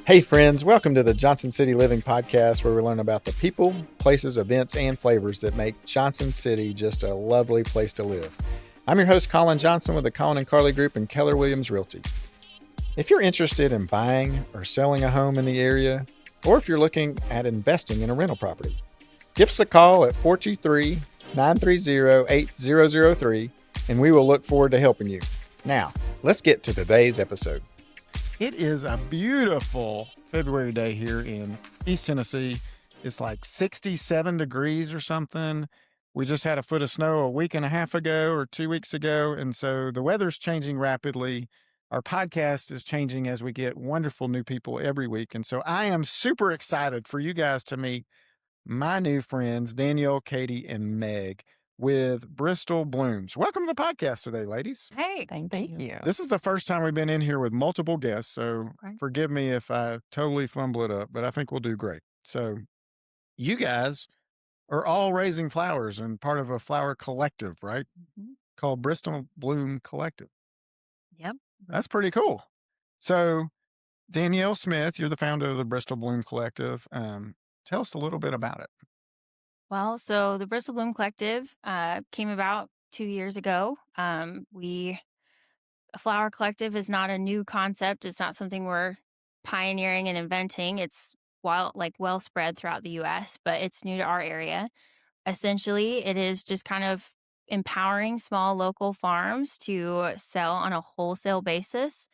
Hey, friends, welcome to the Johnson City Living Podcast, where we learn about the people, places, events, and flavors that make Johnson City just a lovely place to live. I'm your host, Colin Johnson, with the Colin and Carly Group and Keller Williams Realty. If you're interested in buying or selling a home in the area, or if you're looking at investing in a rental property, give us a call at 423-930-8003, and we will look forward to helping you. Now, let's get to today's episode. It is a beautiful February day here in East Tennessee. It's like 67 degrees or something. We just had a foot of snow a week and a half ago or 2 weeks ago. And so the weather's changing rapidly. Our podcast is changing as we get wonderful new people every week. And so I am super excited for you guys to meet my new friends, Danielle, Katie, and Meg with Bristol Blooms. Welcome to the podcast today, ladies. Hey, thank you. This is the first time we've been in here with multiple guests, so forgive me if I totally fumble it up, but I think we'll do great. So you guys are all raising flowers and part of a flower collective, right? Mm-hmm. Called Bristol Bloom Collective. Yep. That's pretty cool. So Danielle Smith, you're the founder of the Bristol Bloom Collective. Tell us a little bit about it. Well, so the Bristol Bloom Collective came about 2 years ago. A flower collective is not a new concept. It's not something we're pioneering and inventing. It's well spread throughout the U.S., but it's new to our area. Essentially, it is just kind of empowering small local farms to sell on a wholesale basis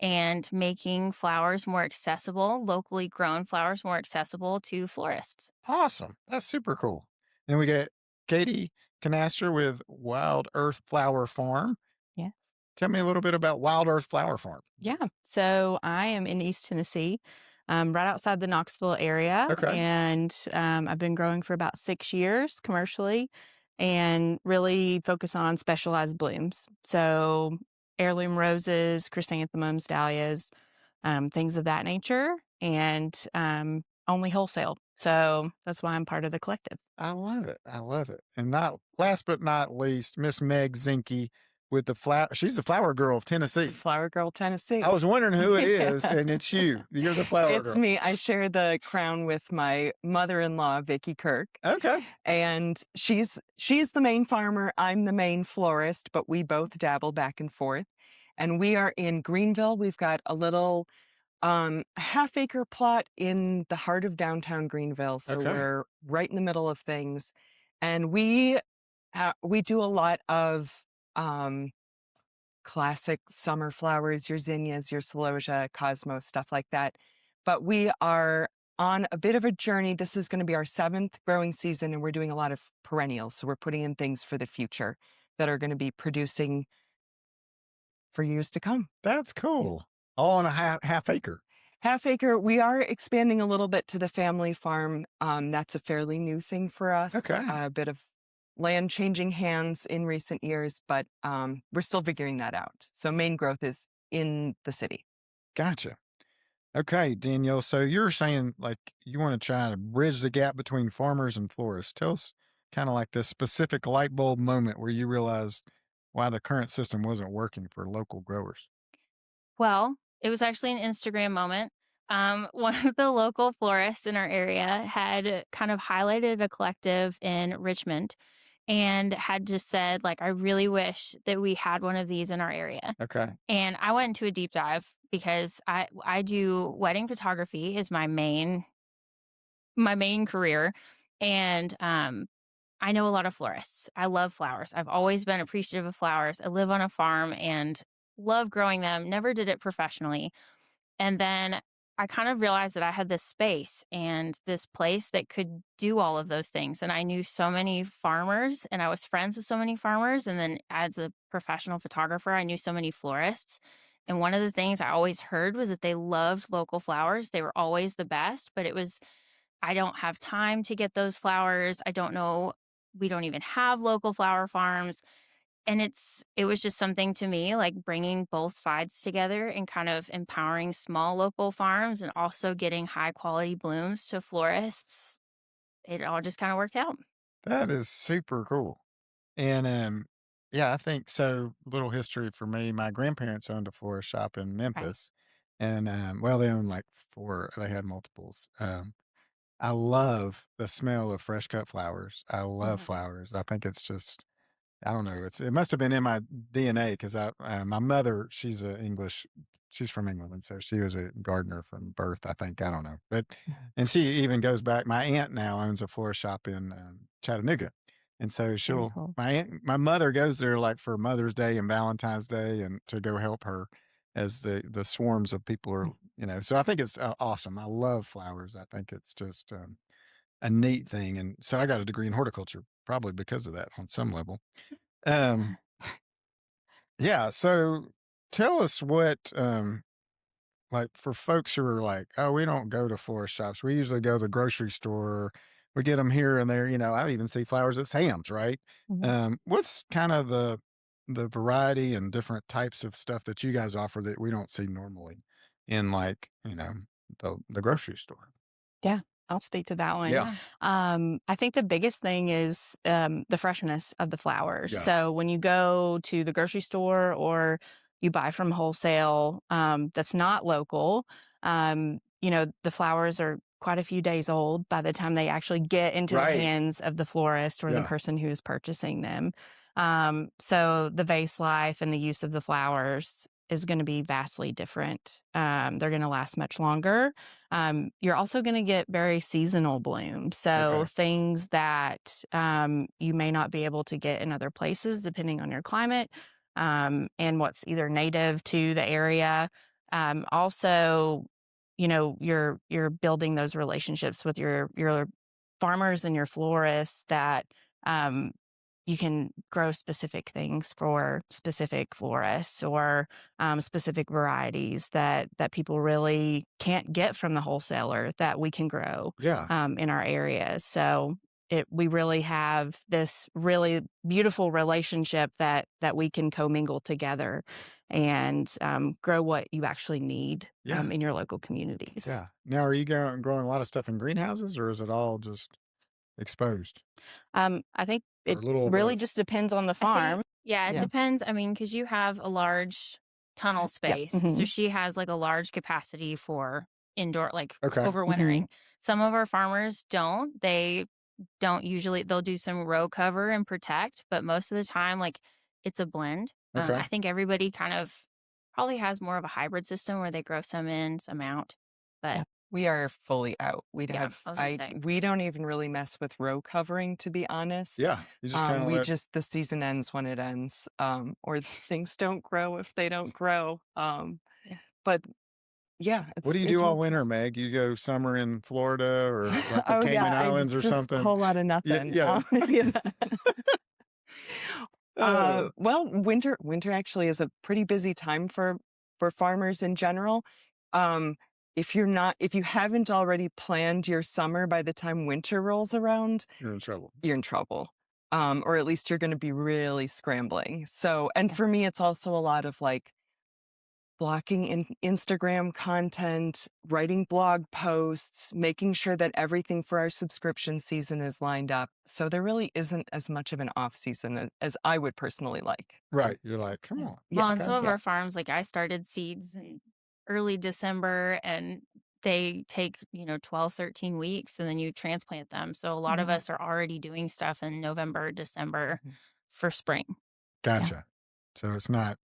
and making flowers more accessible, locally grown flowers more accessible to florists. Awesome. That's super cool. Then we get Katie Canaster with Wild Earth Flower Farm. Yes. Tell me a little bit about Wild Earth Flower Farm. Yeah. So I am in East Tennessee, right outside the Knoxville area. Okay. And I've been growing for about 6 years commercially and really focus on specialized blooms. So heirloom roses, chrysanthemums, dahlias, things of that nature, and only wholesale. So that's why I'm part of the collective. I love it. I love it. And not last but not least, Miss Meg Zinke with the flower. She's the flower girl of Tennessee. Flower Girl Tennessee. I was wondering who it is, and it's you. You're the flower girl. It's me. I share the crown with my mother-in-law, Vicki Kirk. Okay. And she's the main farmer. I'm the main florist, but we both dabble back and forth. And we are in Greenville. We've got a little half-acre plot in the heart of downtown Greenville. So we're right in the middle of things. And we do a lot of classic summer flowers, your zinnias, your celosia, cosmos, stuff like that. But we are on a bit of a journey. This is going to be our 7th growing season, and we're doing a lot of perennials. So we're putting in things for the future that are going to be producing for years to come. That's cool. All on a half acre. Half acre. We are expanding a little bit to the family farm. That's a fairly new thing for us. Okay. A bit of land changing hands in recent years, but we're still figuring that out. So main growth is in the city. Gotcha. Okay, Danielle. So you're saying like you want to try to bridge the gap between farmers and florists. Tell us kind of like this specific light bulb moment where you realized why the current system wasn't working for local growers. Well, it was actually an Instagram moment. One of the local florists in our area had kind of highlighted a collective in Richmond and had just said, like, I really wish that we had one of these in our area. Okay. And I went into a deep dive because I do wedding photography is my main career. And I know a lot of florists. I love flowers. I've always been appreciative of flowers. I live on a farm and love growing them. Never did it professionally. And then I kind of realized that I had this space and this place that could do all of those things. And I knew so many farmers and I was friends with so many farmers. And then as a professional photographer, I knew so many florists. And one of the things I always heard was that they loved local flowers. They were always the best, but I don't have time to get those flowers. I don't know. We don't even have local flower farms. And it was just something to me, like bringing both sides together and kind of empowering small local farms and also getting high quality blooms to florists. It all just kind of worked out. That is super cool. And yeah, I think so. Little history for me. My grandparents owned a florist shop in Memphis. And well, they own like 4. They had multiples. I love the smell of fresh cut flowers. I love Mhm. flowers. I think it's just, I don't know. It must have been in my DNA because my mother, she's from England, and so she was a gardener from birth. I think, I don't know, but and she even goes back. My aunt now owns a florist shop in Chattanooga, and so Very cool. my mother goes there like for Mother's Day and Valentine's Day, and to go help her as the swarms of people are, So I think it's awesome. I love flowers. I think it's just a neat thing, and so I got a degree in horticulture probably because of that on some level. Um, yeah. So tell us like for folks who are like, oh, we don't go to florist shops. We usually go to the grocery store. We get them here and there. I even see flowers at Sam's, right? Mhm. What's kind of the variety and different types of stuff that you guys offer that we don't see normally in like, the grocery store? Yeah, I'll speak to that one. Yeah. Yeah. I think the biggest thing is the freshness of the flowers. Yeah. So when you go to the grocery store or you buy from wholesale that's not local, the flowers are quite a few days old by the time they actually get into the Right. hands of the florist or the Yeah. person who's purchasing them. So the vase life and the use of the flowers is going to be vastly different. They're going to last much longer. You're also going to get very seasonal blooms. So Okay. things that you may not be able to get in other places, depending on your climate and what's either native to the area. Also, you're building those relationships with your farmers and your florists that um, you can grow specific things for specific florists or specific varieties that people really can't get from the wholesaler that we can grow Yeah. in our areas. So we really have this really beautiful relationship that we can commingle together and grow what you actually need Yeah. in your local communities. Yeah. Now, are you growing a lot of stuff in greenhouses, or is it all just exposed, I think or it a little of really both? just depends on the I farm. think, yeah, it Yeah. depends. I mean, because you have a large tunnel Yeah. space. So she has like a large capacity for indoor, like Okay. overwintering. Some of our farmers don't. They don't usually, they'll do some row cover and protect, but most of the time, like it's a blend. Okay. I think everybody kind of probably has more of a hybrid system where they grow some in, some out. But Yeah. We are fully out. yeah, I was gonna say. We don't even really mess with row covering, to be honest. Yeah. You just kind of let. The season ends when it ends, or things don't grow if they don't grow. But yeah, What do you do all winter, Meg? You go summer in Florida or like the Oh Cayman yeah, I Islands or just something? whole lot of Yeah. nothing. Yeah. Yeah. Oh, Well, winter actually is a pretty busy time for farmers in general. Um, if you haven't already planned your summer by the time winter rolls around, you're in trouble. you're in trouble. Or at least you're going to be really scrambling. So, and Yeah. for me, it's also a lot of like blocking in Instagram content, writing blog posts, making sure that everything for our subscription season is lined up. So there really isn't as much of an off season as I would personally like. Right. You're like, come on. Well, on Okay. some of our farms, like I started seeds in early December and they take, 12, 13 weeks and then you transplant them. So a lot of Mhm. us are already doing stuff in November, December for spring. Gotcha. So it's not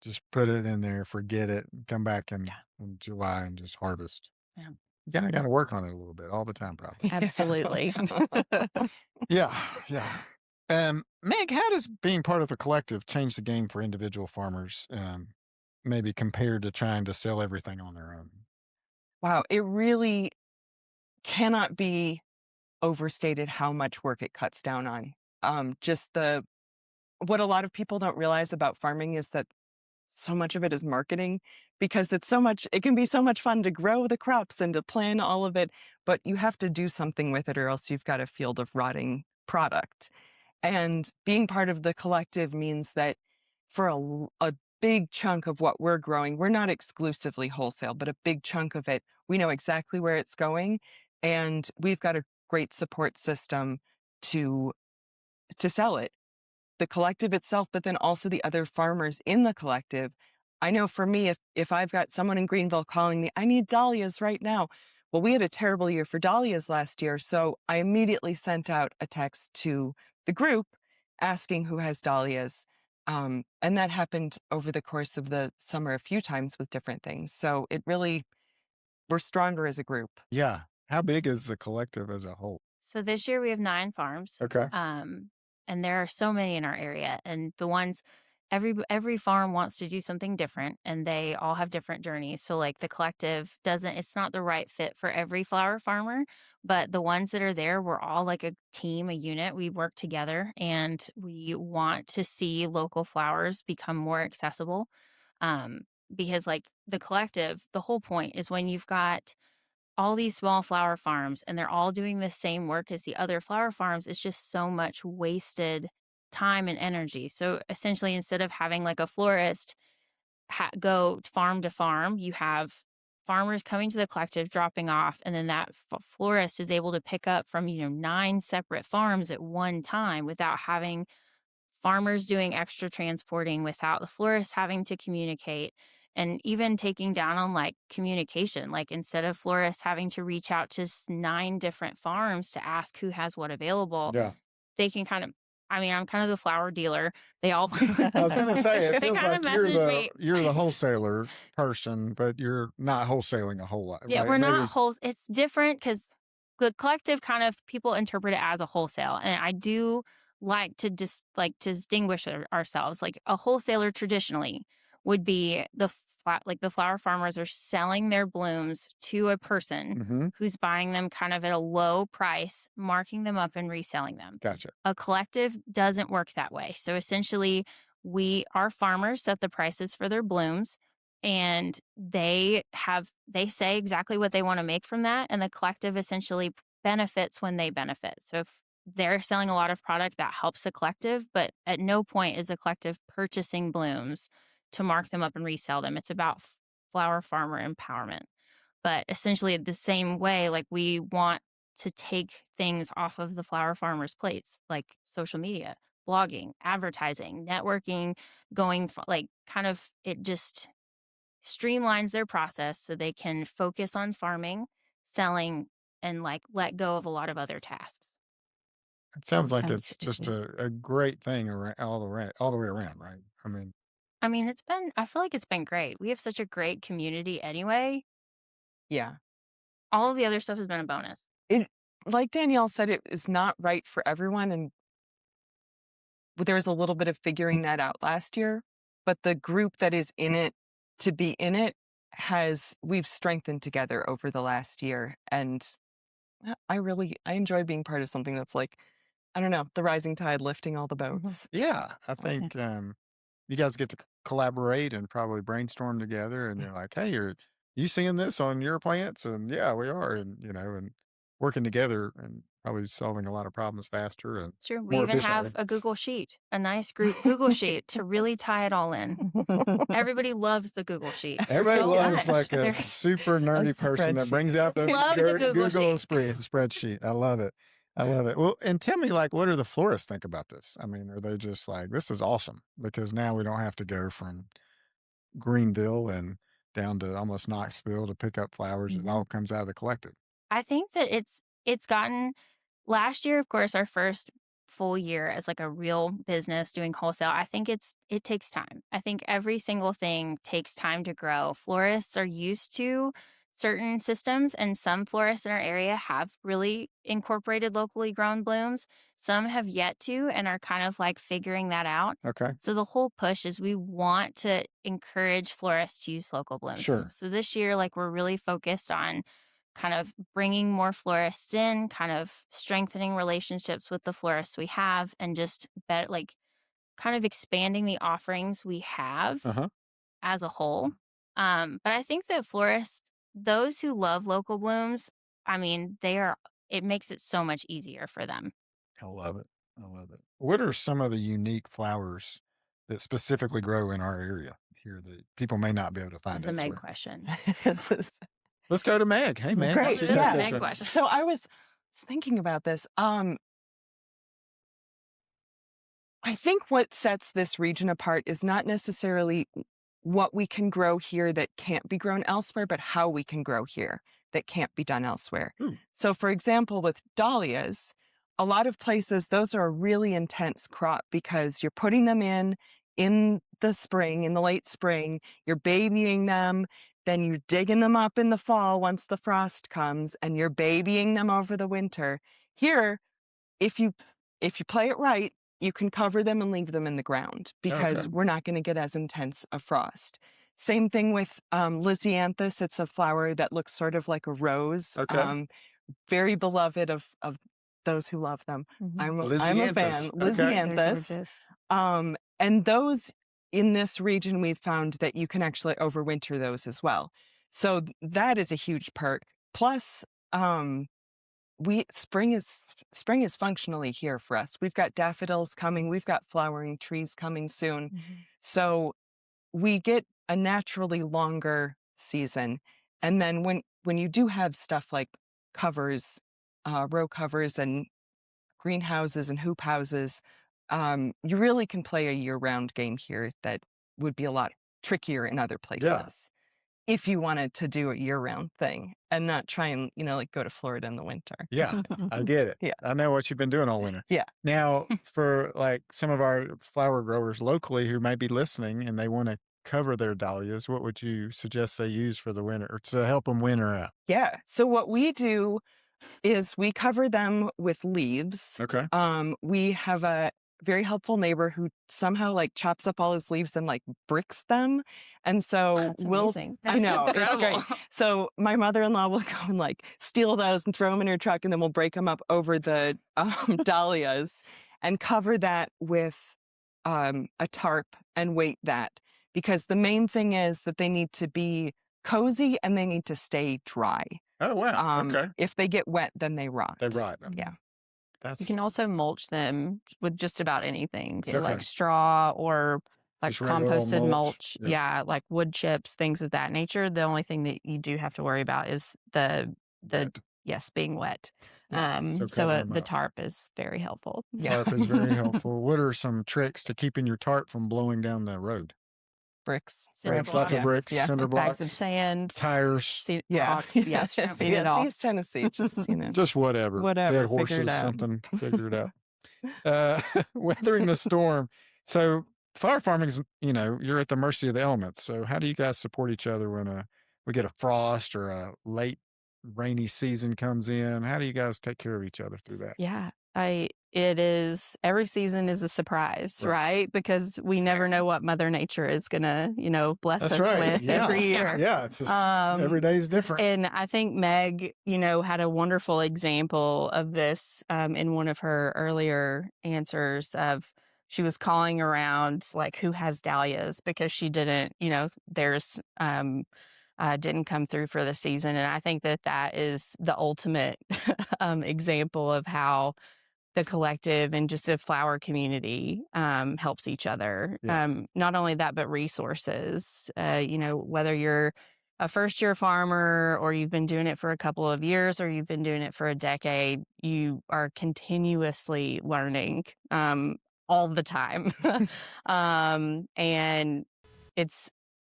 just put it in there, forget it, come back in July and just harvest. Yeah. You kind of got to work on it a little bit all the time, probably. Absolutely. Yeah. Yeah. Meg, how does being part of a collective change the game for individual farmers, maybe compared to trying to sell everything on their own? Wow, it really cannot be overstated how much work it cuts down on. What a lot of people don't realize about farming is that so much of it is marketing because it can be so much fun to grow the crops and to plan all of it, but you have to do something with it or else you've got a field of rotting product. And being part of the collective means that for a big chunk of what we're growing, we're not exclusively wholesale, but a big chunk of it, we know exactly where it's going. And we've got a great support system to sell it. The collective itself, but then also the other farmers in the collective I know for me, if I've got someone in Greenville calling me, I need dahlias right now. Well, we had a terrible year for dahlias last year, so I immediately sent out a text to the group asking who has dahlias. And that happened over the course of the summer a few times with different things. So we're stronger as a group. Yeah. How big is the collective as a whole? So this year we have 9 farms. Okay. And there are so many in our area, and the ones every farm wants to do something different, and they all have different journeys. So like the collective it's not the right fit for every flower farmer, but the ones that are there, we're all like a team, a unit. We work together, and we want to see local flowers become more accessible. Because like the collective, the whole point is when you've got all these small flower farms and they're all doing the same work as the other flower farms, it's just so much wasted time and energy. So essentially, instead of having like a florist go farm to farm, you have farmers coming to the collective, dropping off, and then that florist is able to pick up from 9 separate farms at one time without having farmers doing extra transporting, without the florist having to communicate, and even taking down on like communication. Like instead of florists having to reach out to 9 different farms to ask who has what available, Yeah. they can I'm kind of the flower dealer. They all I was going to say, it They feels kinda like you're message me. the wholesaler person, but you're not wholesaling a whole lot. Yeah, right? we're Maybe- not it's different because the collective kind of people interpret it as a wholesale. And I do like to to distinguish ourselves. Like a wholesaler traditionally would be the flower farmers are selling their blooms to a person Mhm. who's buying them kind of at a low price, marking them up and reselling them. Gotcha. A collective doesn't work that way. So essentially, our farmers set the prices for their blooms, and they say exactly what they want to make from that, and the collective essentially benefits when they benefit. So if they're selling a lot of product, that helps the collective, but at no point is the collective purchasing blooms to mark them up and resell them. It's about flower farmer empowerment. But essentially the same way, like we want to take things off of the flower farmers' plates, like social media, blogging, advertising, networking, kind of it just streamlines their process so they can focus on farming, selling, and like let go of a lot of other tasks. It sounds like it's Absolutely. just a great thing all the way around, right? I mean, I feel like it's been great. We have such a great community anyway. Yeah. All of the other stuff has been a bonus. Like Danielle said, it is not right for everyone. And there was a little bit of figuring that out last year. But the group that is in it to be in it we've strengthened together over the last year. And I enjoy being part of something that's like, I don't know, the rising tide lifting all the boats. Yeah. I think you guys get to collaborate and probably brainstorm together, and you're like, hey, are you seeing this on your plants? And yeah, we are. And, and working together and probably solving a lot of problems faster and It's true. We more even efficiently. have a Google Sheet, a nice group Google Sheet to really tie it all in. Everybody loves the Google Sheet. Everybody so loves much. like a They're- super nerdy person that spreadsheet. brings out the Love the Google spreadsheet. I love it. I love it. Well, and tell me, like, what do the florists think about this? I mean, are they just like, this is awesome because now we don't have to go from Greenville and down to almost Knoxville to pick up flowers? It all comes out of the collective. I think that it's gotten last year, of course, our first full year as like a real business doing wholesale. I think it takes time. I think every single thing takes time to grow. Florists are used to certain systems, and some florists in our area have really incorporated locally grown blooms. Some have yet to and are kind of like figuring that out. Okay. So the whole push is we want to encourage florists to use local blooms. Sure. So this year, like we're really focused on kind of bringing more florists in, kind of strengthening relationships with the florists we have, and just kind of expanding the offerings we have as a whole. But I think that florists, those who love local blooms, I mean, it makes it so much easier for them. I love it. I love it. What are some of the unique flowers that specifically grow in our area here that people may not be able to find That's a Meg elsewhere? question. Let's go to Meg. Hey, Meg. Great, why don't you That's take a this Meg one? question. So I was thinking about this. I think what sets this region apart is not necessarily what we can grow here that can't be grown elsewhere, but how we can grow here that can't be done elsewhere. So, for example, with dahlias, a lot of places, those are a really intense crop because you're putting them in the spring, in the late spring, you're babying them, then you're digging them up in the fall once the frost comes, and you're babying them over the winter. Here, if you play it right, you can cover them and leave them in the ground because we're not going to get as intense a frost. Same thing with Lysianthus. It's a flower that looks sort of like a rose. Very beloved of those who love them. I'm a fan. Lysianthus. And those in this region, we've found that you can actually overwinter those as well. So that is a huge perk. Plus, spring is functionally here for us. We've got daffodils coming. We've got flowering trees coming soon. So we get a naturally longer season. And then when you do have stuff like covers, row covers and greenhouses and hoop houses, you really can play a year-round game here that would be a lot trickier in other places. If you wanted to do a year-round thing and not try and, like go to Florida in the winter. Yeah, I get it. Yeah. I know what you've been doing all winter. Yeah. Now, for like some of our flower growers locally who may be listening and they want to cover their dahlias, what would you suggest they use for the winter or to help them winter out? Yeah. So what we do is we cover them with leaves. Okay. We have a very helpful neighbor who somehow like chops up all his leaves and like bricks them. And so That's amazing. I know, it's incredible. great. So my mother-in-law will go and like steal those and throw them in her truck, and then we'll break them up over the dahlias and cover that with a tarp and weight that. Because the main thing is that they need to be cozy and they need to stay dry. Oh, wow. Okay. If they get wet, then they rot. They rot. Yeah. You can also mulch them with just about anything. So Okay. like straw or like Just regular old composted mulch. mulch. Yeah. Yeah, like wood chips, things of that nature. The only thing that you do have to worry about is the Wet. yes, being wet. So So cover 'em the up. tarp is very helpful. Tarp is very helpful. What are some tricks to keeping your tarp from blowing down the road? Bricks. Cinder Bricks, lots of blocks. bricks, Yeah. cinder Bags blocks, of sand, tires, rocks. Yes, seen it all. East Tennessee. Just, just whatever. Whatever, Dead figure it horses, out. something, figure it out. Weathering the storm. So flower farming is, you're at the mercy of the elements. So how do you guys support each other when we get a frost or a late rainy season comes in? How do you guys take care of each other through that? Yeah, it is every season is a surprise, right? Because we That's never fair. know what Mother Nature is gonna, bless That's us right. with Yeah. every year. Yeah. It's just Um, every day is different. And I think Meg, had a wonderful example of this in one of her earlier answers of she was calling around like who has dahlias because she didn't, theirs didn't come through for the season. And I think that is the ultimate example of how the collective and just a flower community helps each other. Yeah. Not only that, but resources. Whether you're a first-year farmer or you've been doing it for a couple of years or you've been doing it for a decade, you are continuously learning all the time. And it's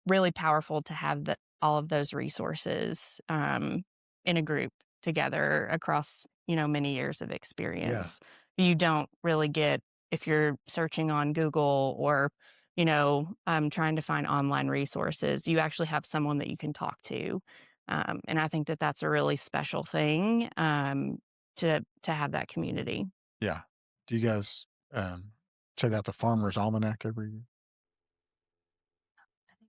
really powerful to have all of those resources in a group together across many years of experience. You don't really get if you're searching on Google or trying to find online resources. You actually have someone that you can talk to, and I think that that's a really special thing to have that community. Yeah. Do you guys check out the Farmer's Almanac every year?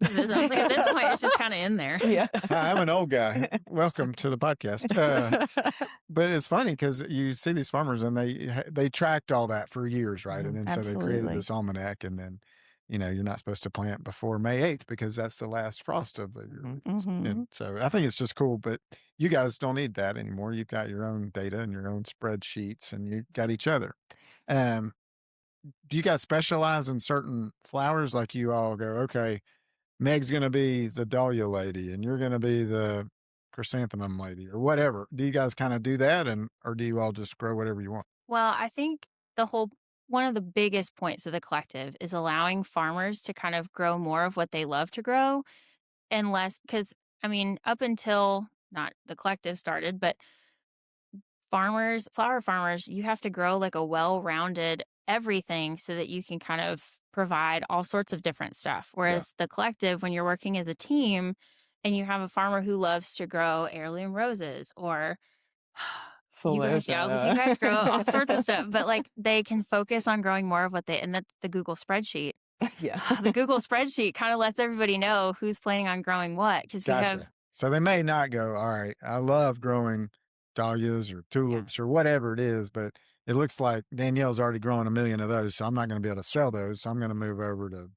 I was like, at this point, it's just kind of in there. Yeah. Hi, I'm an old guy. Welcome to the podcast. But it's funny because you see these farmers and they tracked all that for years, right? And then so they created Absolutely. this almanac, and then you're not supposed to plant before May 8th because that's the last frost of the year. And so I think it's just cool. But you guys don't need that anymore. You've got your own data and your own spreadsheets, and you got each other. Do you guys specialize in certain flowers? Like you all go, okay, Meg's going to be the dahlia lady and you're going to be the chrysanthemum lady or whatever. Do you guys kind of do that or do you all just grow whatever you want? Well, I think the whole one of the biggest points of the collective is allowing farmers to kind of grow more of what they love to grow and less, because I mean, up until not the collective started, but flower farmers, you have to grow like a well-rounded everything so that you can kind of provide all sorts of different stuff. Yeah. Whereas the collective, when you're working as a team and you have a farmer who loves to grow heirloom roses or you guys, yeah, I was like, you guys grow all sorts of stuff, but like they can focus on growing more of what they, and that's the Google spreadsheet. Yeah. The Google spreadsheet kind of lets everybody know who's planning on growing what, because we have, So they may not go, all right, I love growing dahlias or tulips or whatever it is, but it looks like Danielle's already growing 1 million of those, so I'm not going to be able to sell those. So I'm going to move over to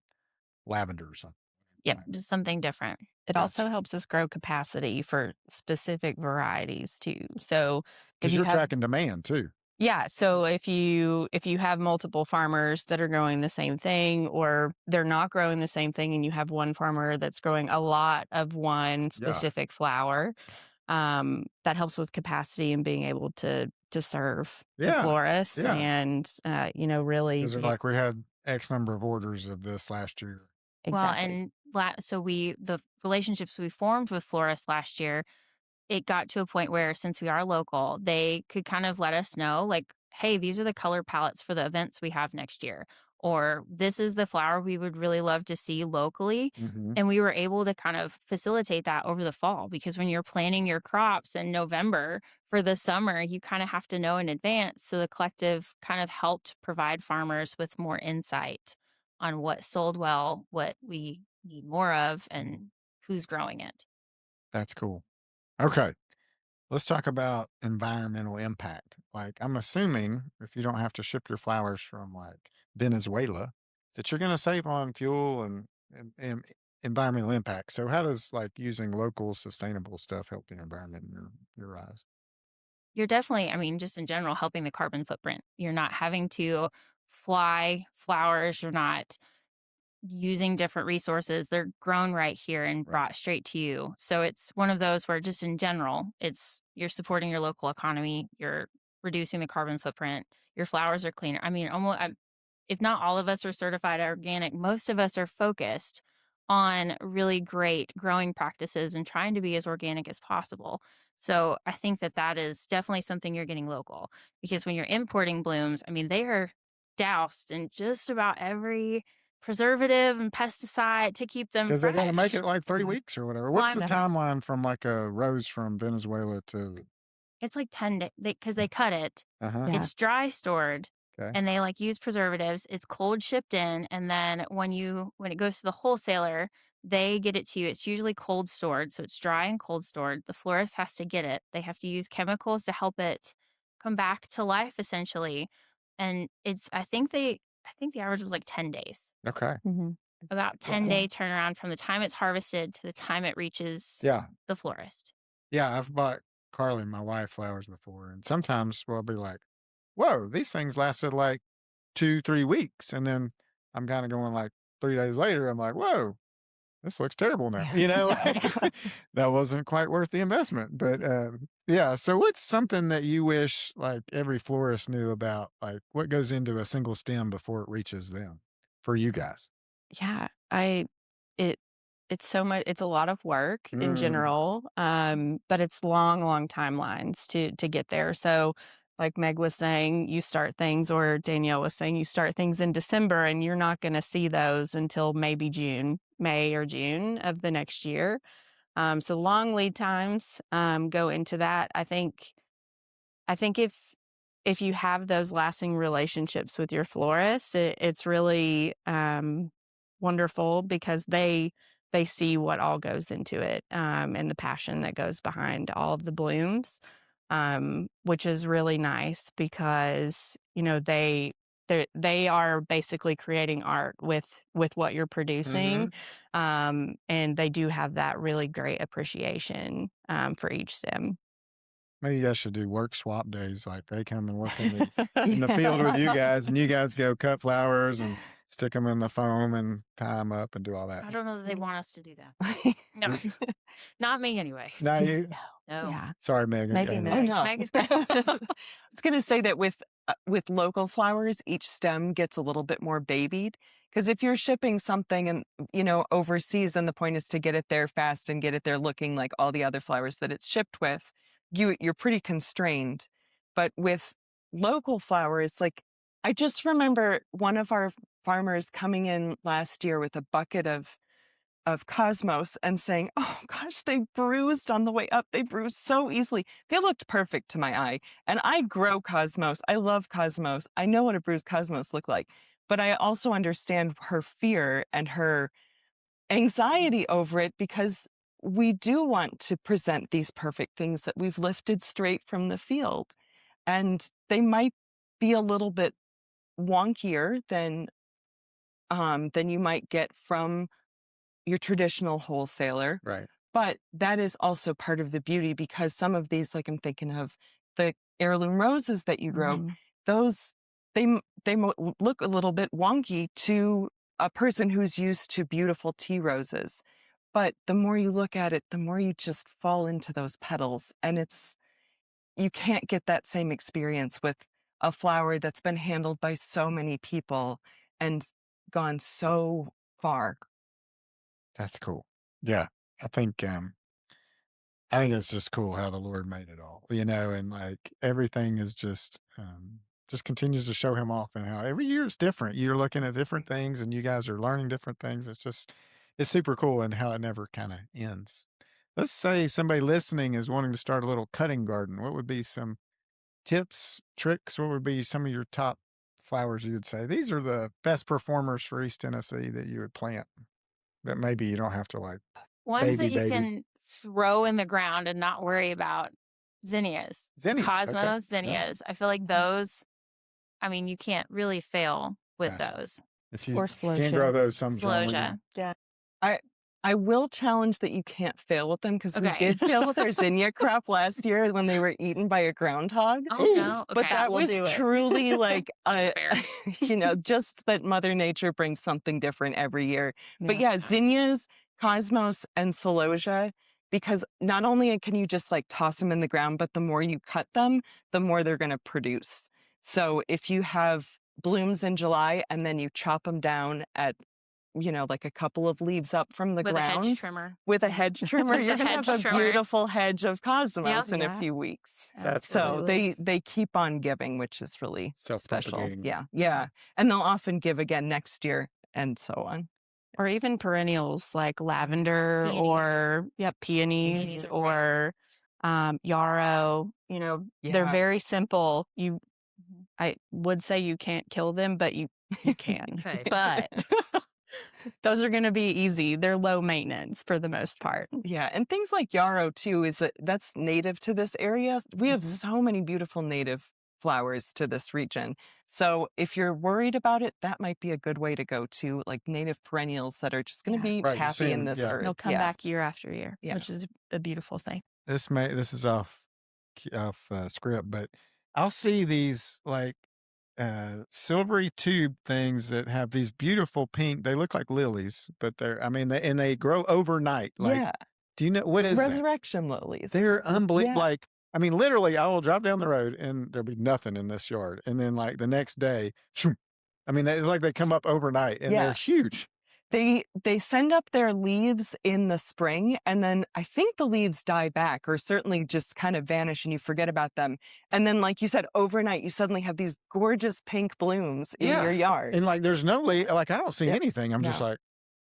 lavender or something. yep, just something different. It also helps us grow capacity for specific varieties too. So Because you're tracking demand too. yeah, so if you have multiple farmers that are growing the same thing, or they're not growing the same thing, and you have one farmer that's growing a lot of one specific flower, that helps with capacity and being able to serve the florists and really. Because like we had X number of orders of this last year. Exactly. Well, and so the relationships we formed with florists last year, it got to a point where, since we are local, they could kind of let us know, like, hey, these are the color palettes for the events we have next year, or this is the flower we would really love to see locally. Mm-hmm. And we were able to kind of facilitate that over the fall, because when you're planning your crops in November for the summer, you kind of have to know in advance. So the collective kind of helped provide farmers with more insight on what sold well, what we need more of, and who's growing it. That's cool. Okay. Let's talk about environmental impact. Like, I'm assuming if you don't have to ship your flowers from like Venezuela, that you're going to save on fuel and environmental impact. So how does like using local sustainable stuff help the environment in your eyes? You're definitely, I mean, just in general, helping the carbon footprint. You're not having to fly flowers. You're not using different resources. They're grown right here and brought straight to you. So it's one of those where, just in general, you're supporting your local economy. You're reducing the carbon footprint. Your flowers are cleaner. I mean, if not all of us are certified organic, most of us are focused on really great growing practices and trying to be as organic as possible. So I think that is definitely something you're getting local, because when you're importing blooms, I mean, they are doused in just about every preservative and pesticide to keep them fresh. Because they're going to make it like 30 weeks or whatever. What's the timeline from like a rose from Venezuela to? It's like 10 days, because they cut it. It's dry stored. Okay. And they like use preservatives. It's cold shipped in, and then when it goes to the wholesaler, they get it to you. It's usually cold stored, so it's dry and cold stored. The florist has to get it. They have to use chemicals to help it come back to life, essentially. And I think the average was like 10 days. Okay. Mm-hmm. About 10-day turnaround from the time it's harvested to the time it reaches the florist. Yeah, I've bought Carly, my wife, flowers before, and sometimes we'll be like, whoa, these things lasted like 2-3 weeks. And then I'm kind of going like 3 days later, I'm like, whoa, this looks terrible now. That wasn't quite worth the investment. But so what's something that you wish like every florist knew about, like what goes into a single stem before it reaches them for you guys? Yeah, it's so much, it's a lot of work in general, but it's long timelines to get there. So like Meg was saying, you start things, or Danielle was saying, you start things in December and you're not going to see those until maybe May or June of the next year. So long lead times go into that. I think if you have those lasting relationships with your florists, it's really wonderful, because they see what all goes into it, and the passion that goes behind all of the blooms, which is really nice, because they are basically creating art with what you're producing, and they do have that really great appreciation for each stem. Maybe you guys should do work swap days. Like they come and work in the field with you guys, and you guys go cut flowers and stick them in the foam and tie them up and do all that. I don't know that they want us to do that. No, not me anyway. Not you? No. Yeah. Sorry, Megan. Maybe Oh, no. Meg is I was going to say that with with local flowers, each stem gets a little bit more babied. Because if you're shipping something and overseas, and the point is to get it there fast and get it there looking like all the other flowers that it's shipped with, you're pretty constrained. But with local flowers, like I just remember one of our farmers coming in last year with a bucket of cosmos and saying, "Oh gosh, they bruised on the way up. They bruised so easily. They looked perfect to my eye." And I grow cosmos. I love cosmos. I know what a bruised cosmos look like, but I also understand her fear and her anxiety over it, because we do want to present these perfect things that we've lifted straight from the field, and they might be a little bit wonkier than you might get from your traditional wholesaler. Right. But that is also part of the beauty, because some of these, like I'm thinking of the heirloom roses that you grow, Mhm. those look a little bit wonky to a person who's used to beautiful tea roses. But the more you look at it, the more you just fall into those petals, and you can't get that same experience with a flower that's been handled by so many people and gone so far. That's cool. Yeah. I think I think it's just cool how the Lord made it all, and like everything is just continues to show him off, and how every year is different. You're looking at different things and you guys are learning different things. It's super cool, and how it never kind of ends. Let's say somebody listening is wanting to start a little cutting garden. What would be some tips, tricks? What would be some of your top flowers you would say? These are the best performers for East Tennessee that you would plant, that maybe you don't have to like Ones baby, that you baby. can throw in the ground and not worry about: zinnias, Zinnias. Okay. cosmos, Yeah. zinnias. I feel like those, I mean, you can't really fail with Gotcha. those. If you Or can't grow slow those, some's wrong with you. Sloja. Yeah. I will challenge that you can't fail with them, because we Okay. did fail with our zinnia crop last year when they were eaten by a groundhog. Oh, Ooh. no. But Okay. that will was do it. truly like That's fair. just that Mother Nature brings something different every year. But Yeah. yeah, zinnias, cosmos, and celosia, because not only can you just like toss them in the ground, but the more you cut them, the more they're going to produce. So if you have blooms in July and then you chop them down at like a couple of leaves up from the With a hedge ground trimmer. with a hedge trimmer, With you're a going to hedge have a trimmer. beautiful hedge of cosmos Yep. in a Yeah. few weeks. That's So Absolutely. they keep on giving, which is really special. Self-propagating. Yeah. And they'll often give again next year, and so on. Or even perennials like lavender Peonies. or peonies Peonies are or yarrow. They're Yeah. very simple. Mhm. I would say you can't kill them, but you can. Could. But those are going to be easy. They're low maintenance for the most part. Yeah, and things like yarrow too that's native to this area. We have Mhm. so many beautiful native flowers to this region. So if you're worried about it, that might be a good way to go to, like native perennials that are just going to Yeah. be Right, you see happy in 'em, this yeah. earth. They'll come back year after year, Yeah. which is a beautiful thing. This is off script, but I'll see these like silvery tube things that have these beautiful pink. They look like lilies, but they grow overnight. Like, Yeah. do you know what is that? Resurrection lilies. They're unbelievable. Yeah. Like, I mean, literally, I will drive down the road and there'll be nothing in this yard, and then like the next day, shoom, I mean, it's like they come up overnight, and Yeah. they're huge. They send up their leaves in the spring, and then I think the leaves die back, or certainly just kind of vanish and you forget about them. And then, like you said, overnight you suddenly have these gorgeous pink blooms in Yeah. your yard. And like, there's no like I don't see Yep. anything. I'm just No. like,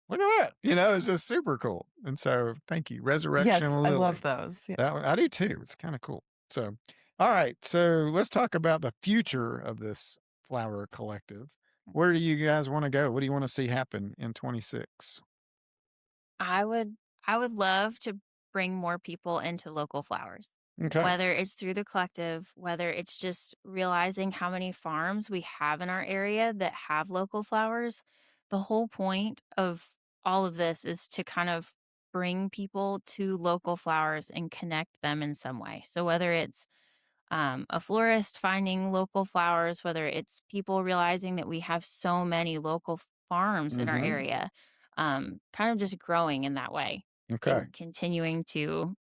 look at that. It's just super cool. And so, thank you, Resurrection Yes, I Lily. love those. Yeah. That one I do too. It's kind of cool. So, all right. So let's talk about the future of this flower collective. Where do you guys want to go? What do you want to see happen in 26? I would love to bring more people into local flowers. Okay. Whether it's through the collective, whether it's just realizing how many farms we have in our area that have local flowers. The whole point of all of this is to kind of bring people to local flowers and connect them in some way. So whether it's a florist finding local flowers, whether it's people realizing that we have so many local farms in our Mhm. area, kind of just growing in that way Okay. and continuing to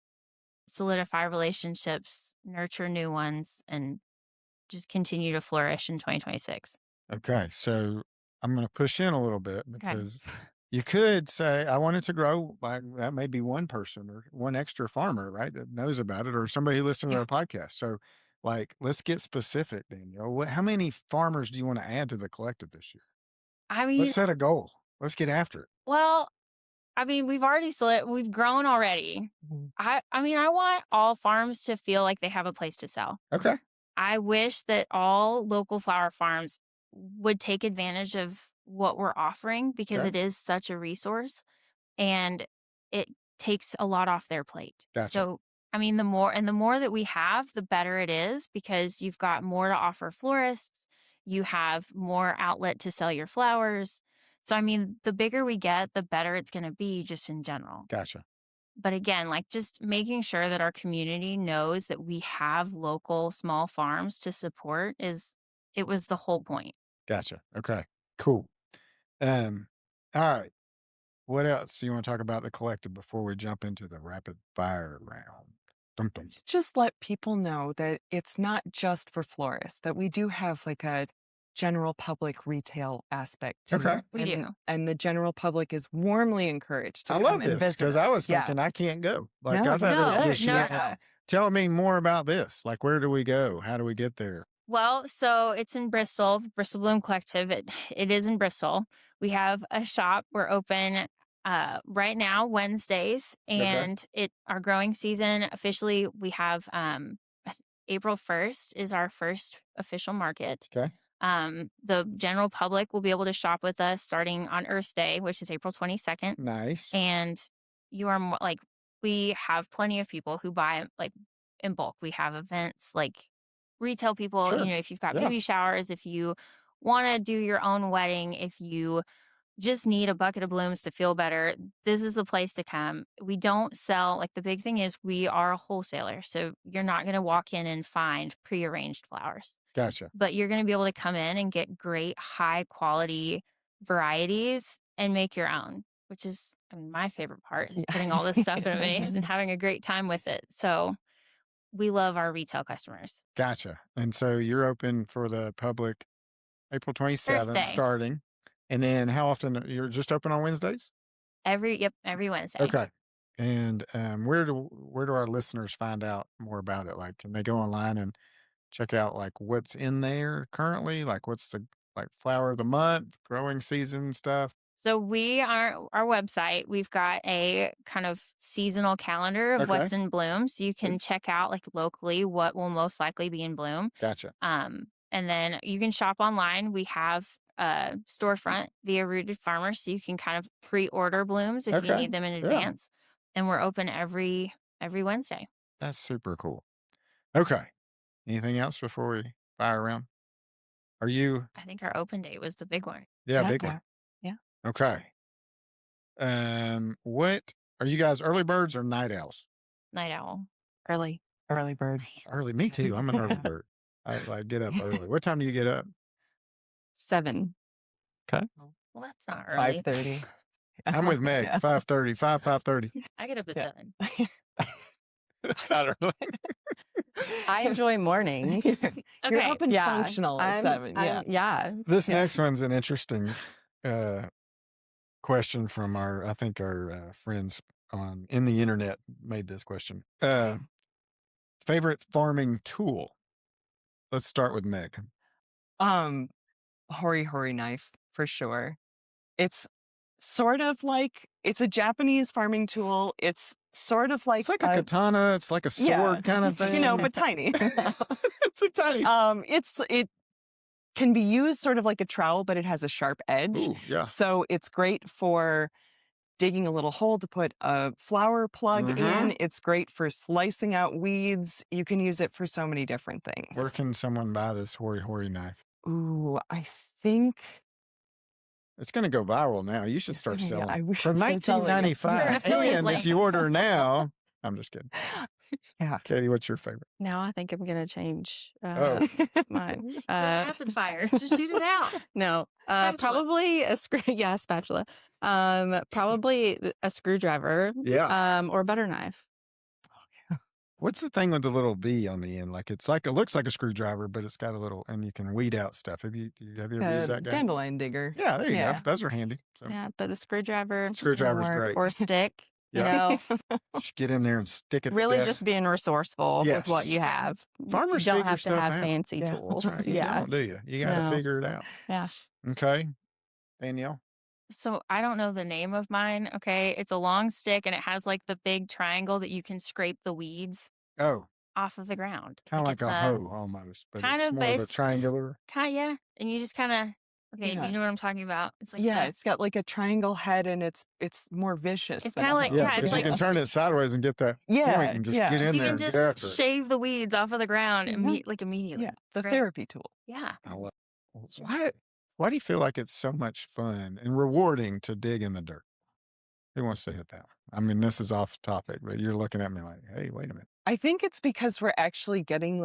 solidify relationships, nurture new ones, and just continue to flourish in 2026. Okay. So I'm going to push in a little bit because you could say, I want it to grow. Like that may be one person or one extra farmer, right, that knows about it, or somebody who listens to our podcast. So, like, let's get specific, Danielle. How many farmers do you want to add to the collective this year? I mean, Let's set a goal. Let's get after it. well, I mean, we've grown already. I mean, I want all farms to feel like they have a place to sell. Okay. I wish that all local flower farms would take advantage of what we're offering because it is such a resource and it takes a lot off their plate. Gotcha. So, I mean, the more that we have, the better it is because you've got more to offer florists. You have more outlet to sell your flowers. So, I mean, the bigger we get, the better it's going to be just in general. Gotcha. But again, like just making sure that our community knows that we have local small farms to support it was the whole point. Gotcha. Okay. Cool. All right. What else do you want to talk about the collective before we jump into the rapid fire round? Dum-dum. Just let people know that it's not just for florists, that we do have like a general public retail aspect to Okay. it. We do. And the general public is warmly encouraged to I come love and this visit because I us. was thinking I can't go. Like No, I thought you it was should. just No. Tell me more about this. Like, where do we go? How do we get there? Well, so it's in Bristol Bloom Collective. It is in Bristol. We have a shop. We're open right now Wednesdays, and our growing season officially we have April 1st is our first official market. Okay. The general public will be able to shop with us starting on Earth Day, which is April 22nd. Nice. And you are more like, we have plenty of people who buy like in bulk. We have events like retail people, Sure. if you've got baby showers, if you want to do your own wedding, if you just need a bucket of blooms to feel better, this is the place to come. We don't sell, like the big thing is we are a wholesaler. So you're not going to walk in and find prearranged flowers. Gotcha. But you're going to be able to come in and get great high quality varieties and make your own, which is, I mean, my favorite part is putting all this stuff in a vase and having a great time with it. So we love our retail customers. Gotcha. And so you're open for the public April 27th Thursday. starting. And then how often you're just open on Wednesdays? Every Wednesday. Okay. And where do our listeners find out more about it? Like, can they go online and check out like what's in there currently? Like what's the flower of the month, growing season stuff? So we on our website, we've got a kind of seasonal calendar of what's in bloom. So you can check out like locally what will most likely be in bloom. Gotcha. And then you can shop online. We have a storefront via Rooted Farmers, so you can kind of pre-order blooms if you need them in advance. And we're open every Wednesday. That's super cool. Okay. Anything else before we fire around? Are you? I think our open date was the big one. Yeah, big one. Yeah. Okay. What are you guys? Early birds or night owls? Night owl. Early bird. Early. Me too. I'm an early bird. I get up early. What time do you get up? 7. Okay. Well, that's not early. 5:30. I'm with Meg. 5:30. 5:30. I get up at 7. It's not early. I enjoy mornings. You're up and Yeah. functional at 7. Yeah. This next one's an interesting question from our friends in the internet made this question. Favorite farming tool? Let's start with Meg. Hori knife for sure. It's sort of like, it's a Japanese farming tool. It's sort of like It's like a katana. It's like a sword kind of thing. but tiny. It's a tiny. It can be used sort of like a trowel, but it has a sharp edge. Ooh, yeah. So it's great for digging a little hole to put a flower plug in. It's great for slicing out weeds. You can use it for so many different things. Where can someone buy this hori knife? Ooh, I think It's going to go viral now. You should start selling I wish for I'd start selling it. $19.95. And if you order now, I'm just kidding. Yeah. Katie, what's your favorite? Now I think I'm gonna change mine. Rapid fire. Just shoot it out. No, Spatula. probably a spatula. Probably a screwdriver. Yeah. Or a butter knife. What's the thing with the little V on the end? Like it looks like a screwdriver, but it's got a little, and you can weed out stuff. Have you ever used that guy? Dandelion digger. Yeah, there you go. Those are handy. So. Yeah, but the screwdriver's great. Or stick, Yeah. Just get in there and stick it. Really just being resourceful Yes. with what you have. Farmers you don't figure have to stuff have out. fancy tools. That's right. You don't, do you? You got to figure it out. Yeah. Okay. Danielle? So I don't know the name of mine. Okay. It's a long stick and it has like the big triangle that you can scrape the weeds off of the ground. Kind of like a hoe almost, but kind it's of, more of a triangular. Yeah. And you just kind of, okay, you know what I'm talking about. It's like it's got like a triangle head and it's more vicious. It's kind of like, it's like you can turn it sideways and get that point and just get in there. You can just shave the weeds off of the ground immediately. Yeah, it's a therapy tool. Yeah. I love it. Why do you feel like it's so much fun and rewarding to dig in the dirt? Who wants to hit that one? I mean, this is off topic, but you're looking at me like, hey, wait a minute. I think it's because we're actually getting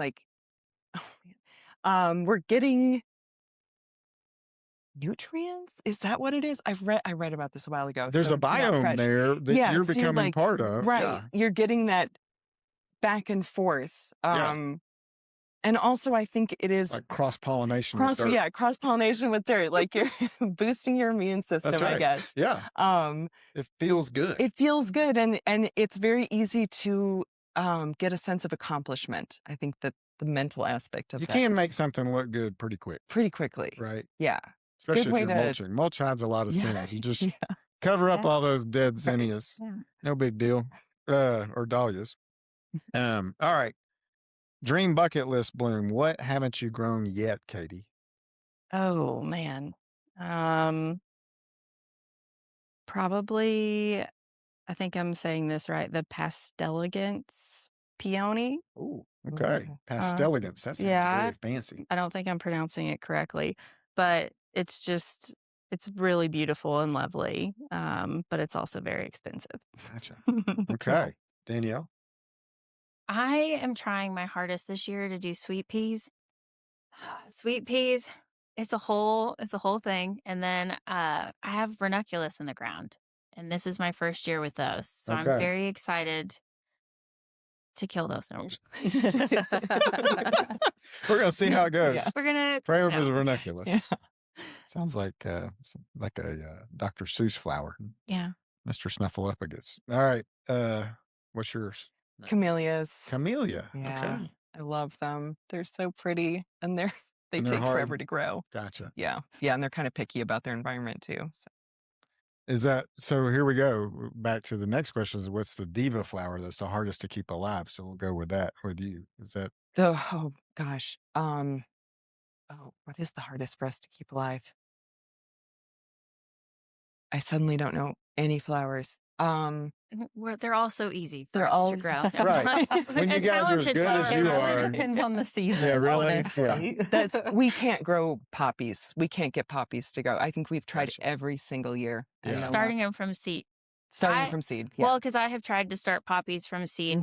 we're getting nutrients. Is that what it is? I read about this a while ago. There's a biome there that you're becoming part of. Right. Yeah. You're getting that back and forth. And also, I think it is like cross-pollination with dirt. Yeah, cross-pollination with dirt. Like you're boosting your immune system, That's right. I guess. Yeah. It feels good. It feels good, and it's very easy to get a sense of accomplishment. I think that the mental aspect of you can make something look good pretty quickly. Right. Yeah. Especially if you're mulching. Mulch hides a lot of sins. You just cover up all those dead zinnias. Yeah. No big deal. Or dahlias. All right. Dream bucket list bloom. What haven't you grown yet, Katie? Oh man. Probably, I think I'm saying this right, the Pasteligance peony. Oh, okay. Pasteligance. That sounds very fancy. I don't think I'm pronouncing it correctly, but it's really beautiful and lovely. But it's also very expensive. Gotcha. Okay. Danielle? I am trying my hardest this year to do sweet peas. Sweet peas, it's a whole thing. And then I have ranunculus in the ground, and this is my first year with those. So I'm very excited to kill those. No. We're gonna see how it goes. We're gonna pray over the ranunculus. Sounds like a Dr. Seuss flower. Yeah. Mr. Snuffleupagus. All right. What's yours? Camellias. Camellia. Yeah. Okay. I love them. They're so pretty, and they take hard. forever to grow. Gotcha. Yeah. Yeah, and they're kind of picky about their environment too. So here we go. Back to the next question is, what's the diva flower that's the hardest to keep alive? So we'll go with that with you. Is that oh gosh. What is the hardest for us to keep alive? I suddenly don't know any flowers. They're all so easy for They're us all to grow. right. When you guys are as good as you are. Depends on the season. Yeah, really? Honestly. We can't grow poppies. We can't get poppies to go. I think we've tried Gotcha. every single year. Yeah. Starting them from seed. Starting from seed. Yeah. Well, because I have tried to start poppies from seed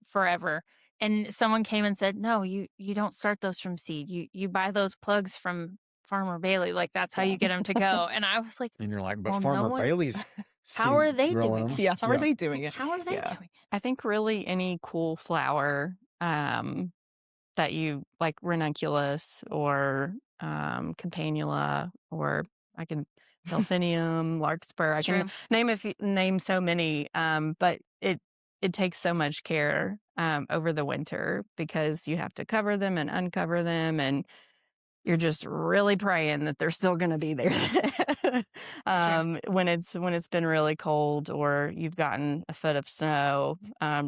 forever. And someone came and said, no, you don't start those from seed. You buy those plugs from Farmer Bailey. Like, that's how you get them to go. And I was like, and you're like, but well, Farmer Bailey's how are they doing it? Yeah, how are they doing it? How are they doing it? I think really any cool flower that you like, ranunculus or campanula, or I can delphinium, larkspur. I can name so many, but it takes so much care over the winter because you have to cover them and uncover them, and you're just really praying that they're still going to be there when it's been really cold or you've gotten a foot of snow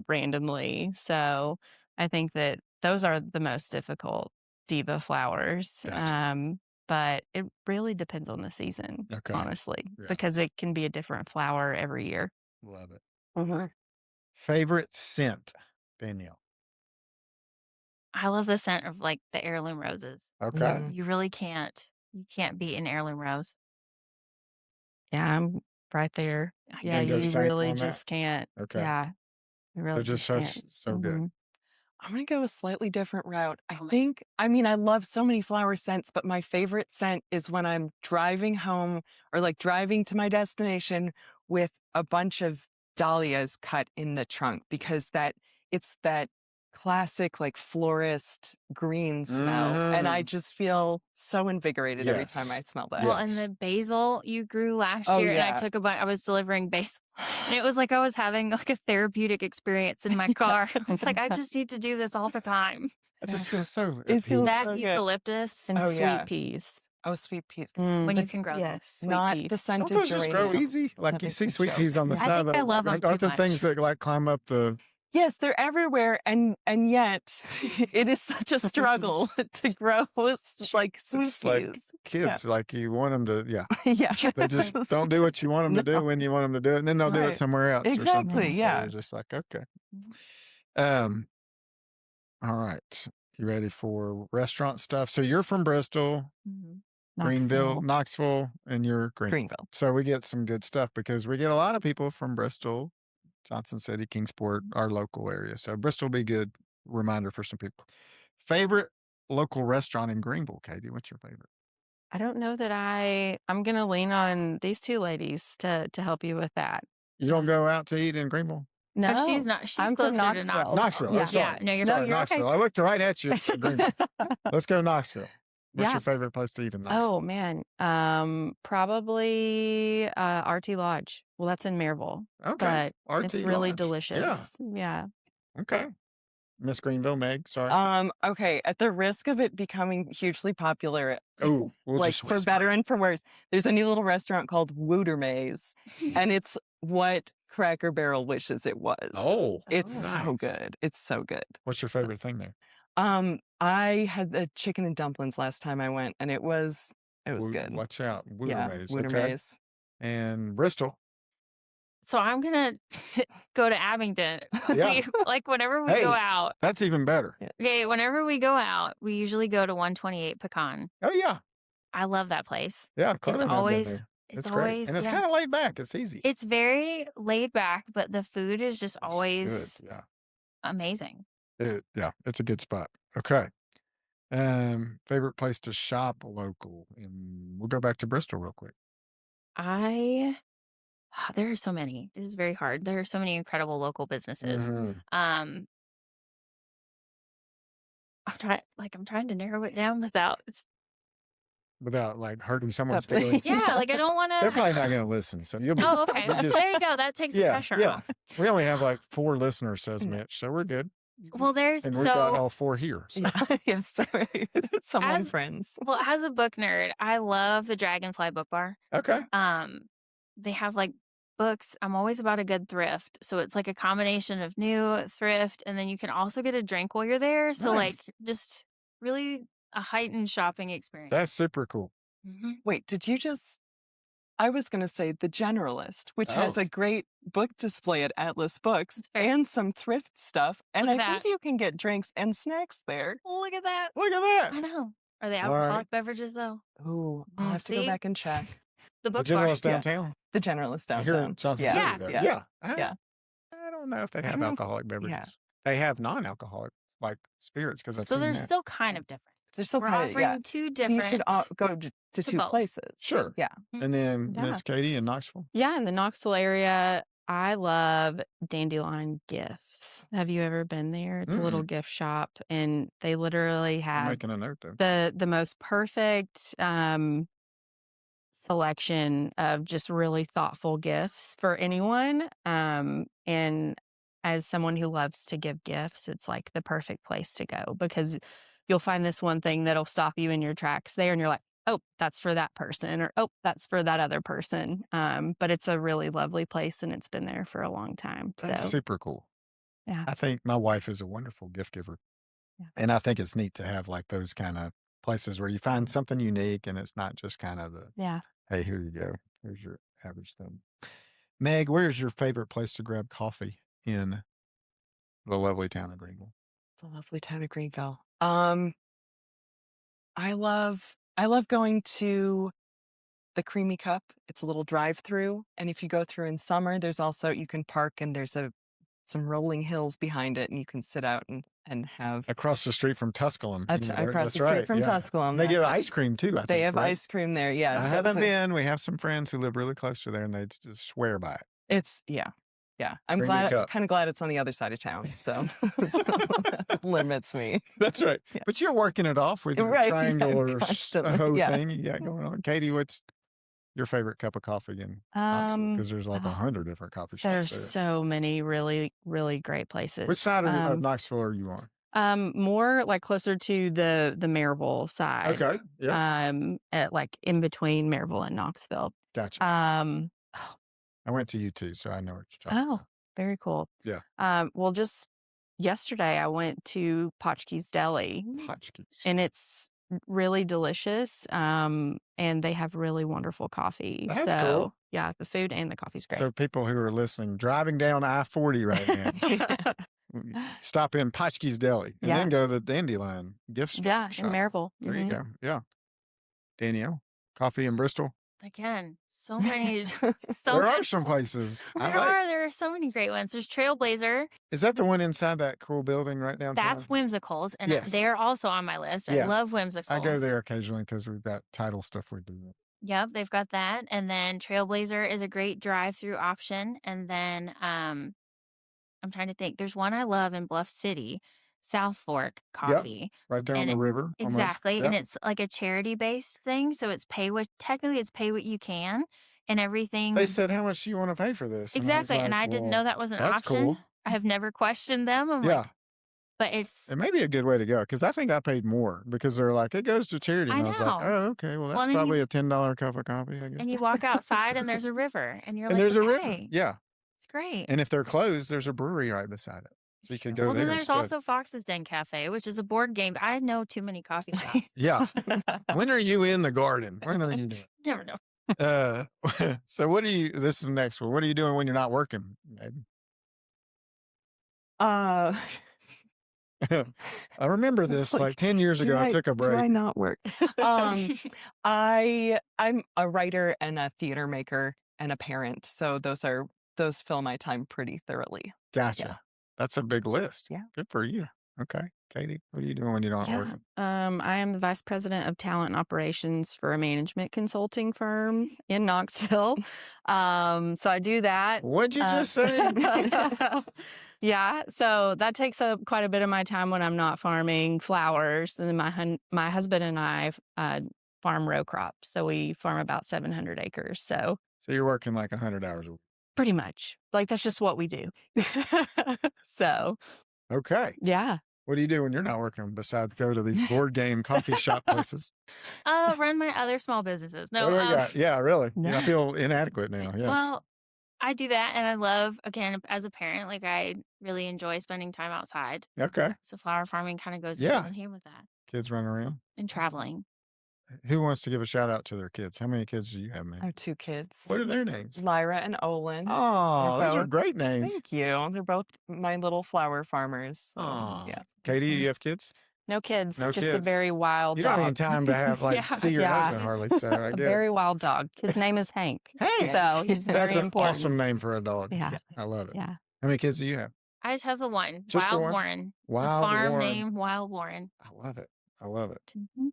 randomly. So I think that those are the most difficult diva flowers. Gotcha. But it really depends on the season, honestly, because it can be a different flower every year. Love it. Mm-hmm. Favorite scent, Danielle? I love the scent of like the heirloom roses. Okay. You really can't. You can't beat an heirloom rose. Yeah, I'm right there. Yeah, you really just can't. Okay. Yeah, you really They're just so good. Mm-hmm. I'm going to go a slightly different route. I love so many flower scents, but my favorite scent is when I'm driving home or like driving to my destination with a bunch of dahlias cut in the trunk, because that it's that classic like florist green smell. And I just feel so invigorated every time I Yes. smell that. Well, and the basil you grew last Oh, year, and I yeah. took a bunch. I was delivering basil, and it was like I was having like a therapeutic experience in my car. I was like, I just need to do this all the time. I just feel so It at feels peace. That so good. eucalyptus, And Oh, sweet yeah. peas. Oh, sweet peas. when you The- can grow them. yes, sweet Not peas. the Don't scented those just grow geranium. easy? Like That you makes see me sweet choke. peas on the Yeah. I side think of I the, love 'em aren't too the things much. that like climb up the, Yes, they're everywhere, and yet it is such a struggle to grow like sweet it's like peas. kids, like you want them to, yeah. Yeah. They just don't do what you want them to do No. when you want them to do it, and then they'll do it Right. somewhere else or Exactly, something. So yeah. you're just like, okay. Mhm. All right. You ready for restaurant stuff? So you're from Bristol, Mhm. Greenville, Knoxville, and you're Greenville. Greenville. So we get some good stuff because we get a lot of people from Bristol, Johnson City, Kingsport, our local area. So Bristol will be a good reminder for some people. Favorite local restaurant in Greenville, Katie? What's your favorite? I don't know that I'm going to lean on these two ladies to help you with that. You don't go out to eat in Greenville? No, But she's not. She's I'm from closer to Knoxville. Knoxville. Knoxville. Yeah. Oh, sorry. Yeah, no, you're Sorry, fine. you're okay. Knoxville. I looked right at you and said Greenville. Let's go Knoxville. What's Yeah. your favorite place to eat in Knoxville? Oh man, probably RT Lodge. Well, that's in Maryville, Okay. but RT it's really Lodge. delicious. Yeah. Okay. Miss Greenville, Meg. Sorry. Okay, at the risk of it becoming hugely popular, Oh, we'll like just for whisper. better and for worse, there's a new little restaurant called Wooter Maze, and it's what Cracker Barrel wishes it was. Oh, It's Oh. so nice. good. It's so good. What's your favorite thing there? I had the chicken and dumplings last time I went, and it was good. Watch out. Wooter Yeah, Maze. Wooter Okay. Maze. And Bristol. So I'm gonna go to Abingdon. Yeah. Like whenever we Hey. go out. That's even better. Okay, whenever we go out, we usually go to 128 Pecan. Oh, yeah. I love that place. Yeah. It's Carmen had been always, there. it's great. always, And it's yeah. kind of laid back. It's easy. It's very laid back, but the food is just It's always good. Yeah. amazing. Yeah. It's a good spot. Okay. Favorite place to shop local. And we'll go back to Bristol real quick. There are so many. It is very hard. There are so many incredible local businesses. Mhm. I'm trying to narrow it down without. Without like hurting someone's That- feelings. Yeah, like I don't want They're to. probably not going to listen. So you'll be. Oh, okay. you just- There you go. That takes the pressure yeah. off. We only have like 4 listeners, says Mitch. So we're good. Well, there's And we've got so all 4 here. So. Yes, sorry. Someone As- friends. well as a book nerd, I love the Dragonfly Book Bar. Okay. They have like books. I'm always about a good thrift, so it's like a combination of new thrift, and then you can also get a drink while you're there. So like Nice. just really a heightened shopping experience. That's super cool. Mhm. Wait, did you just? I was going to say The Generalist, which has Oh. a great book display at Atlas Books It's fair. and some thrift stuff. And Look I at think that. you can get drinks and snacks there. Look at that. Look at I that. know. Are they All right. alcoholic beverages though? Ooh, I'll Mm, have to go see? back and check. The The book bar. General's Yeah. downtown. The Generalist Here downtown. in Johnson Yeah. City. Yeah. There. Yeah. Yeah. Yeah. I don't know if they I have don't know if- alcoholic beverages. yeah. They have non-alcoholic like spirits because I've So seen they're that. still kind of different. They're still We're kind of, offering yeah. two So different. you should go to to two both. places. Sure. Yeah. And then Yeah. Miss Katie in Knoxville. Yeah, in the Knoxville area, I love Dandelion Gifts. Have you ever been there? It's a little gift shop, and they literally I'm have making a note though. the most perfect selection of just really thoughtful gifts for anyone. And as someone who loves to give gifts, it's like the perfect place to go because you'll find this one thing that'll stop you in your tracks there, and you're like, oh, that's for that person, or oh, that's for that other person. But it's a really lovely place, and it's been there for a long time. That's So super cool. Yeah. I think my wife is a wonderful gift giver. Yeah. And I think it's neat to have like those kind of places where you find something unique and it's not just kind of the, yeah. hey, here you go. Here's your average thing. Meg, where's your favorite place to grab coffee in the lovely town of Greenville? The lovely town of Greenville. I love going to the Creamy Cup. It's a little drive-through, and if you go through in summer, there's also you can park and there's some rolling hills behind it, and you can sit out and have Across the street from Tusculum. across the street from Tusculum. They give That's- ice cream too, I think. They have right? ice cream there. Yes, I haven't been. We have some friends who live really close to there and they just swear by it. It's yeah. Yeah, I'm Bring me a glad, cup. kind of glad it's on the other side of town, so it limits me. That's right. Yeah. But you're working it off with your Right, yeah, triangular constantly, hoe yeah. thing you got going on. Katie, what's your favorite cup of coffee in Knoxville? Because there's like 100 different coffee shops There's there. so many really, really great places. Which side of Knoxville are you on? More like closer to the Maryville side. Okay. Yeah. At like in between Maryville and Knoxville. Gotcha. I went to UT, so I know what you're talking about. Very cool. Yeah. Well, just yesterday I went to Potchke's Deli. Hotchkiss. And it's really delicious. And they have really wonderful coffee. That's cool. Yeah, the food and the coffee's great. So people who are listening, driving down I-40 right now, stop in Potchke's Deli and then go to the Dandelion gift shop. Yeah, in Maryville. There you go. Yeah. Danielle, coffee in Bristol. Again, so many. There are some places. There are so many great ones. There's Trailblazer. Is that the one inside that cool building right downtown? That's Whimsicals, and Yes. they're also on my list. Yeah. I love Whimsicals. I go there occasionally because we've got title stuff we do. Yep, they've got that. And then Trailblazer is a great drive-through option. And then I'm trying to think. There's one I love in Bluff City, South Fork Coffee. Right there on the river. Exactly. Almost. And it's like a charity-based thing. So it's pay what you can and everything. They said, how much do you want to pay for this? Exactly. And I didn't know that was an option. Cool. I have never questioned them. I'm like, but it may be a good way to go because I think I paid more because they're like, it goes to charity. And I was like, oh, okay. Well, that's probably a $10 cup of coffee, I guess. And you walk outside and there's a river and you're there's a river. Hey. Yeah. It's great. And if they're closed, there's a brewery right beside it. So you can go there. Well, then there's also Fox's Den Cafe, which is a board game. I know too many coffee shops. Yeah. When are you in the garden? When are you doing? Never know. So this is the next one. What are you doing when you're not working, baby? I remember this like 10 years ago. I took a break. Do I not work? I'm a writer and a theater maker and a parent. So those fill my time pretty thoroughly. Gotcha. Yeah. That's a big list. Yeah. Good for you. Okay. Katie, what are you doing when you're not working? I am the vice president of talent and operations for a management consulting firm in Knoxville. So I do that. What'd you just say? Yeah. So that takes up quite a bit of my time when I'm not farming flowers. And then my husband and I farm row crops. So we farm about 700 acres. So you're working like 100 hours a week. Pretty much. Like, that's just what we do. So. Okay. Yeah. What do you do when you're not working besides go to these board game coffee shop places? Run my other small businesses. No. Yeah, really. No. I feel inadequate now. Yes. Well, I do that, and I love, again, as a parent, like I really enjoy spending time outside. Okay. So flower farming kind of goes hand in hand with that. Kids running around. And traveling. Who wants to give a shout out to their kids? How many kids do you have, man? I have 2 kids. What are their names? Lyra and Olin. Oh, those are great names. Thank you. They're both my little flower farmers. So, yeah. Katie, you have kids? No kids. No just kids. a very wild You dog. don't have time to have see your husband hardly. So I a get very wild dog. His name is Hank. Hank. So he's very That's an important. awesome name for a dog. Yeah. I love it. Yeah. How many kids do you have? I just have the one. Just the Wild one? Warren. Wild the farm Warren. name, Wild Warren. I love it. I love it. Mm-hmm.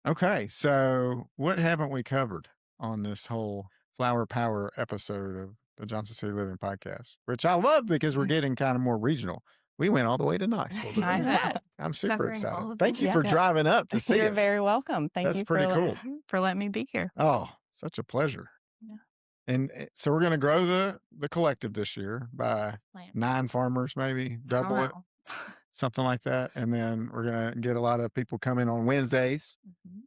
Okay, so what haven't we covered on this whole Flower Power episode of the Johnson City Living Podcast? Which I love because we're getting kind of more regional. We went all the way to Knoxville today. I know. I'm super Covering all excited. of Thank you them. for Yeah. driving up to see You're us. very welcome. Thank That's you pretty cool. for letting me be here. Oh, such a pleasure. Yeah. And so we're going to grow the collective this year by 9 farmers, maybe double it, something like that. And then we're going to get a lot of people come in on Wednesdays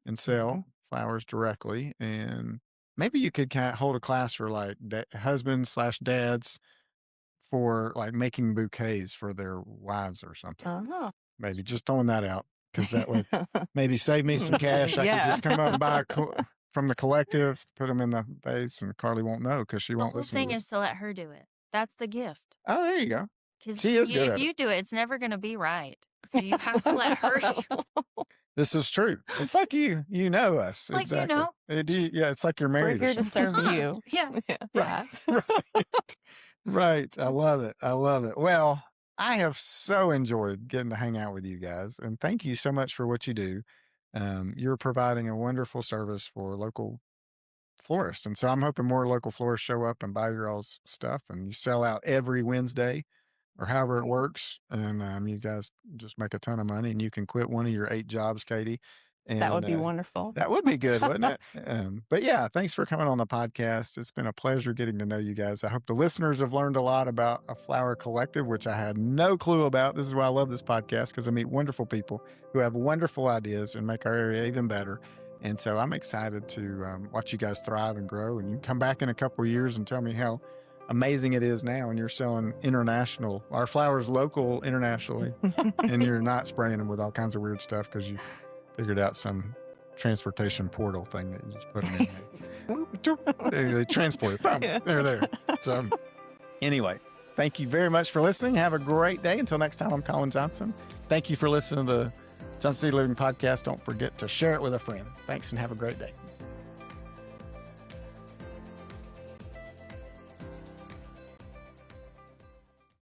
and sell flowers directly. And maybe you could hold a class for like husbands/dads for like making bouquets for their wives or something. Maybe just throwing that out because that would maybe save me some cash. I could just come up and buy from the collective, put them in the vase, and Carly won't know because she won't listen. The thing is to let her do it. That's the gift. Oh, there you go. Because She is good if at you do it, it's never going to be right. So you have to let her do it. This is true. It's like you know us. Like, exactly. you know. Yeah, it's like you're We're married. here to serve you. Yeah. Yeah. Right. Right. I love it. I love it. Well, I have so enjoyed getting to hang out with you guys. And thank you so much for what you do. You're providing a wonderful service for local florist. And so I'm hoping more local florists show up and buy your all's stuff, and you sell out every Wednesday or however it works. And you guys just make a ton of money, and you can quit one of your 8 jobs, Katie. And That would be wonderful. that would be good, wouldn't it? But yeah, thanks for coming on the podcast. It's been a pleasure getting to know you guys. I hope the listeners have learned a lot about a flower collective, which I had no clue about. This is why I love this podcast, because I meet wonderful people who have wonderful ideas and make our area even better. And so I'm excited to watch you guys thrive and grow. And you can come back in a couple of years and tell me how amazing it is now, and you're selling international, our flowers local internationally, and you're not spraying them with all kinds of weird stuff because you figured out some transportation portal thing that you just put them in. They transport it. Boom, they're there. So anyway, thank you very much for listening. Have a great day. Until next time, I'm Colin Johnson. Thank you for listening to the Johnson City Living Podcast. Don't forget to share it with a friend. Thanks, and have a great day.